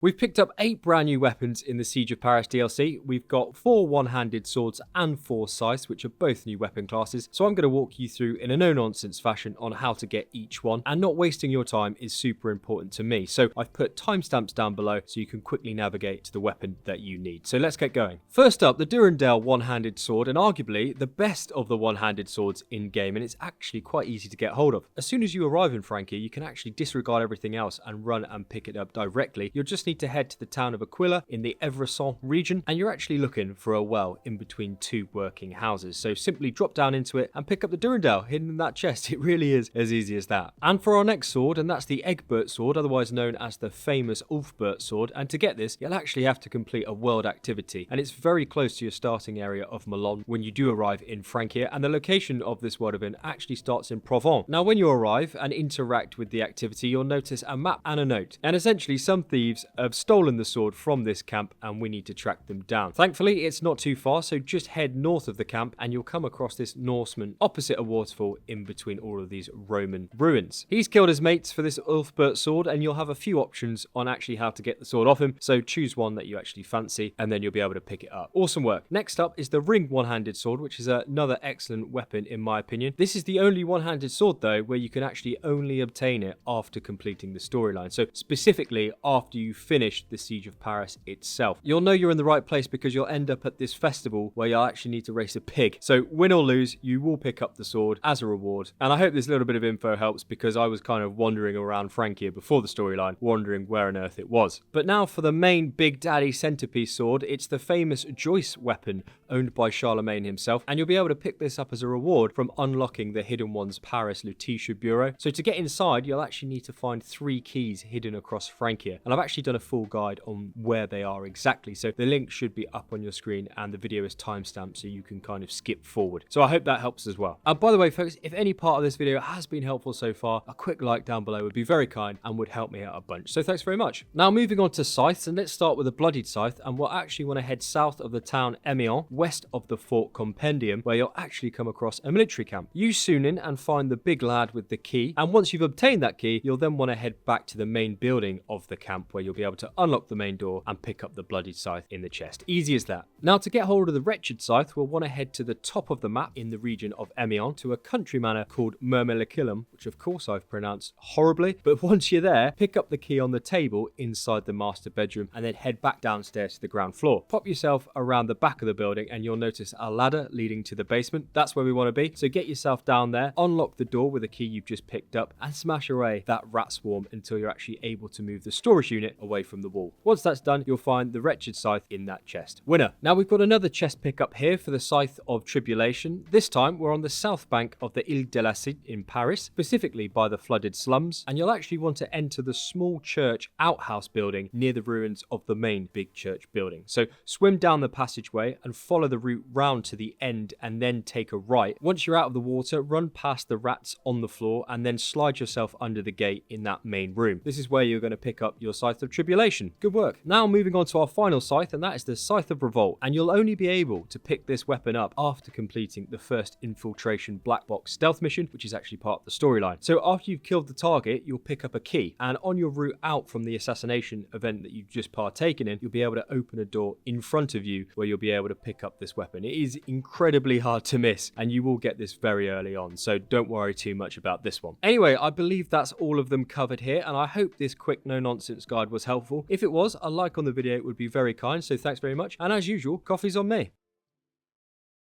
We've picked up 8 brand new weapons in the Siege of Paris DLC. We've got 4 one-handed swords and 4 scythes, which are both new weapon classes. So I'm going to walk you through in a no-nonsense fashion on how to get each one, and not wasting your time is super important to me. So I've put timestamps down below so you can quickly navigate to the weapon that you need. So let's get going. First up, the Durendal one-handed sword, and arguably the best of the one-handed swords in game, and it's actually quite easy to get hold of. As soon as you arrive in Francia, you can actually disregard everything else and run and pick it up directly. You'll just need to head to the town of Aquila in the Evrasson region, and you're actually looking for a well in between 2 working houses. So simply drop down into it and pick up the Durendal hidden in that chest. It really is as easy as that. And for our next sword, and that's the Egbert sword, otherwise known as the famous Ulfberht Sword, and to get this you'll actually have to complete a world activity, and it's very close to your starting area of Milan when you do arrive in Francia, and the location of this world event actually starts in Provence. Now when you arrive and interact with the activity, you'll notice a map and a note, and essentially some thieves have stolen the sword from this camp and we need to track them down. Thankfully it's not too far, so just head north of the camp and you'll come across this Norseman opposite a waterfall in between all of these Roman ruins. He's killed his mates for this Ulfberht sword, and you'll have a few options on actually how to get the sword off him, so choose one that you actually fancy and then you'll be able to pick it up. Awesome work. Next up is the ring one-handed sword, which is another excellent weapon in my opinion. This is the only one-handed sword though where you can actually only obtain it after completing the storyline, so specifically after you finish the Siege of Paris itself. You'll know you're in the right place because you'll end up at this festival where you'll actually need to race a pig. So win or lose, you will pick up the sword as a reward. And I hope this little bit of info helps because I was kind of wandering around Francia before the storyline, wondering where on earth it was. But now for the main big daddy centerpiece sword, it's the famous Joyeuse weapon owned by Charlemagne himself, and you'll be able to pick this up as a reward from unlocking the Hidden Ones Paris Lutetia Bureau. So to get inside, you'll actually need to find 3 keys hidden across Francia, and I've actually done a full guide on where they are exactly, so the link should be up on your screen and the video is timestamped so you can kind of skip forward. So I hope that helps as well. And by the way folks, if any part of this video has been helpful so far, a quick like down below would be very kind and would help me out a bunch, so thanks very much. Now moving on to scythes, and let's start with a Bloodied scythe, and we'll actually want to head south of the town Amiens, west of the Fort Compendium, where you'll actually come across a military camp. You zoom in and find the big lad with the key, and once you've obtained that key, you'll then want to head back to the main building of the camp where you'll be able to unlock the main door and pick up the Bloodied scythe in the chest. Easy as that. Now to get hold of the Wretched scythe, we'll want to head to the top of the map in the region of Amiens to a country manor called Murmelakilum, which of course I've pronounced horribly, but once you're there, pick up the key on the table inside the master bedroom and then head back downstairs to the ground floor. Pop yourself around the back of the building and you'll notice a ladder leading to the basement. That's where we want to be, so get yourself down there, unlock the door with a key you've just picked up and smash away that rat swarm until you're actually able to move the storage unit away from the wall. Once that's done, you'll find the Wretched scythe in that chest. Winner. Now we've got another chest pick up here for the Scythe of Tribulation. This time we're on the south bank of the Ile de la Cite in Paris, specifically by the flooded slums, and you'll actually want to enter the small church outhouse building near the ruins of the main big church building. So swim down the passageway and follow the route round to the end and then take a right. Once you're out of the water, run past the rats on the floor and then slide yourself under the gate in that main room. This is where you're going to pick up your Scythe of Tribulation. Good work. Now moving on to our final scythe, and that is the Scythe of Revolt, and you'll only be able to pick this weapon up after completing the first infiltration black box stealth mission, which is actually part of the storyline. So after you've killed the target, you'll pick up a key, and on your route out from the assassination event that you've just partaken in, you'll be able to open a door in front of you where you'll be able to pick up this weapon. It is incredibly hard to miss, and you will get this very early on, so don't worry too much about this one. Anyway, I believe that's all of them covered here, and I hope this quick no-nonsense guide was helpful. If it was, a like on the video would be very kind, so thanks very much, and as usual, coffee's on me.